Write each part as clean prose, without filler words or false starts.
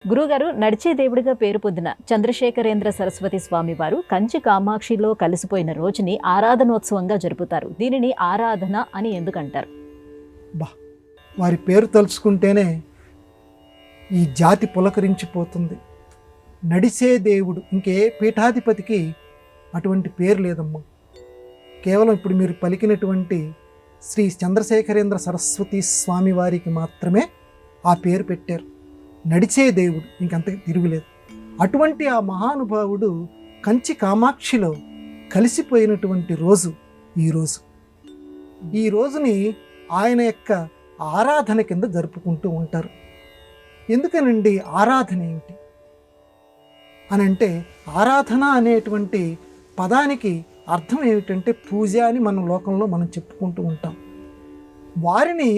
గురుగారు, నడిచే దేవుడిగా పేరు పొందిన చంద్రశేఖరేంద్ర సరస్వతి స్వామి వారు కంచి కామాక్షిలో కలిసిపోయిన రోజుని ఆరాధనోత్సవంగా జరుపుతారు. దీనిని ఆరాధన అని ఎందుకంటారు? వారి పేరు తలుచుకుంటేనే ఈ జాతి పులకరించిపోతుంది. నడిచే దేవుడు, ఇంకే పీఠాధిపతికి అటువంటి పేరు లేదమ్మా. కేవలం ఇప్పుడు మీరు పలికినటువంటి శ్రీ చంద్రశేఖరేంద్ర సరస్వతి స్వామి వారికి మాత్రమే ఆ పేరు పెట్టారు. నడిచే దేవుడు, ఇంకంతకు తిరుగులేదు. అటువంటి ఆ మహానుభావుడు కంచి కామాక్షిలో కలిసిపోయినటువంటి రోజు ఈరోజు. ఈ రోజుని ఆయన యొక్క ఆరాధన కింద జరుపుకుంటూ ఉంటారు. ఎందుకనండి ఆరాధన ఏమిటి అని అంటే, ఆరాధన అనేటువంటి పదానికి అర్థం ఏమిటంటే పూజ అని మన లోకంలో మనం చెప్పుకుంటూ ఉంటాం. వారిని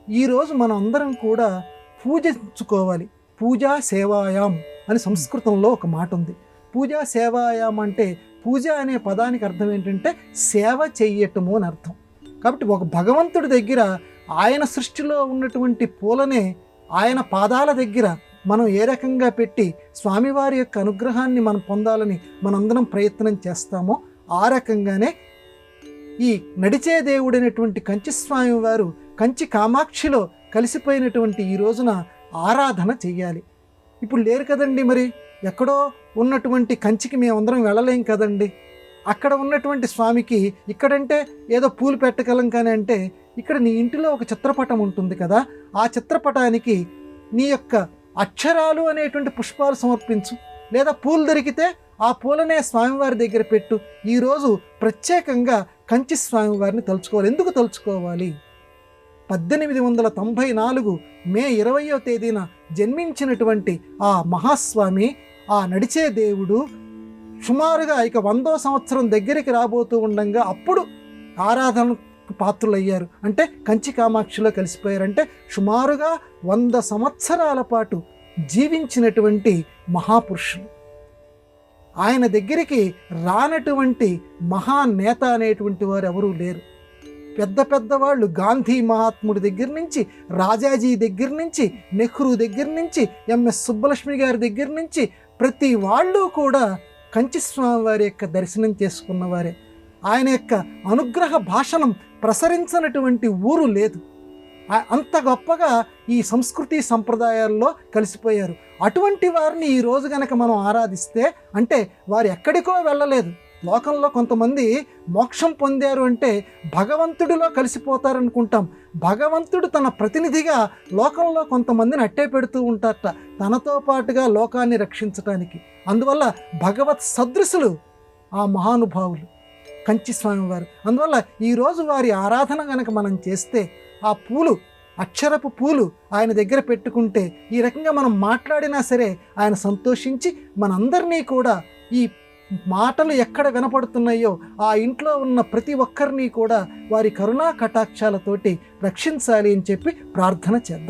ఈరోజు మనం అందరం కూడా పూజించుకోవాలి. పూజా సేవాయాం అని సంస్కృతంలో ఒక మాట ఉంది. పూజా సేవాయాం అంటే, పూజ అనే పదానికి అర్థం ఏంటంటే సేవ చెయ్యటము అని అర్థం. కాబట్టి ఒక భగవంతుడి దగ్గర ఆయన సృష్టిలో ఉన్నటువంటి పూలనే ఆయన పాదాల దగ్గర మనం ఏ రకంగా పెట్టి స్వామివారి యొక్క అనుగ్రహాన్ని మనం పొందాలని మనందరం ప్రయత్నం చేస్తామో, ఆ రకంగానే ఈ నడిచే దేవుడైనటువంటి కంచి స్వామి వారు కంచి కామాక్షిలో కలిసిపోయినటువంటి ఈ రోజున ఆరాధన చెయ్యాలి. ఇప్పుడు లేరు కదండి, మరి ఎక్కడో ఉన్నటువంటి కంచికి మేమందరం వెళ్ళలేం కదండి. అక్కడ ఉన్నటువంటి స్వామికి ఇక్కడంటే ఏదో పూలు పెట్టగలం, కానీ అంటే ఇక్కడ నీ ఇంటిలో ఒక చిత్రపటం ఉంటుంది కదా, ఆ చిత్రపటానికి నీ యొక్క అక్షరాలు అనేటువంటి పుష్పాలు సమర్పించు, లేదా పూలు దొరికితే ఆ పూలనే స్వామివారి దగ్గర పెట్టు. ఈరోజు ప్రత్యేకంగా కంచి స్వామివారిని తలుచుకోవాలి. ఎందుకు తలుచుకోవాలి? 1894 మే 20వ తేదీన జన్మించినటువంటి ఆ మహాస్వామి, ఆ నడిచే దేవుడు సుమారుగా ఇక 100వ సంవత్సరం దగ్గరికి రాబోతూ ఉండగా అప్పుడు ఆరాధనకు పాత్రులయ్యారు. అంటే కంచి కామాక్షిలో కలిసిపోయారంటే సుమారుగా 100 సంవత్సరాల పాటు జీవించినటువంటి మహాపురుషులు. ఆయన దగ్గరికి రానటువంటి మహానేత అనేటువంటి వారు ఎవరూ లేరు. పెద్ద పెద్దవాళ్ళు గాంధీ మహాత్ముడి దగ్గర నుంచి, రాజాజీ దగ్గర నుంచి, నెహ్రూ దగ్గర నుంచి, ఎంఎస్ సుబ్బలక్ష్మి గారి దగ్గర నుంచి ప్రతి వాళ్ళు కూడా కంచి స్వామి వారి యొక్క దర్శనం చేసుకున్నవారే. ఆయన యొక్క అనుగ్రహ భాషణం ప్రసరించినటువంటి ఊరు లేదు. అంత గొప్పగా ఈ సంస్కృతి సంప్రదాయాల్లో కలిసిపోయారు. అటువంటి వారిని ఈరోజు కనుక మనం ఆరాధిస్తే, అంటే వారు ఎక్కడికో వెళ్ళలేదు. లోకంలో కొంతమంది మోక్షం పొందారు అంటే భగవంతుడిలో కలిసిపోతారనుకుంటాం. భగవంతుడు తన ప్రతినిధిగా లోకంలో కొంతమందిని అట్టే పెడుతూ ఉంటారట, తనతో పాటుగా లోకాన్ని రక్షించడానికి. అందువల్ల భగవత్ సదృశులు ఆ మహానుభావులు కంచి స్వామివారు. అందువల్ల ఈరోజు వారి ఆరాధన కనుక మనం చేస్తే, ఆ పూలు, అక్షరపు పూలు ఆయన దగ్గర పెట్టుకుంటే, ఈ రకంగా మనం మాట్లాడినా సరే ఆయన సంతోషించి మనందరినీ కూడా ఈ మాటలు ఎక్కడ వినపడుతున్నాయో ఆ ఇంట్లో ఉన్న ప్రతి ఒక్కరిని కూడా వారి కరుణా కటాక్షాలతోటి రక్షించాలి అని చెప్పి ప్రార్థన చేద్దాం.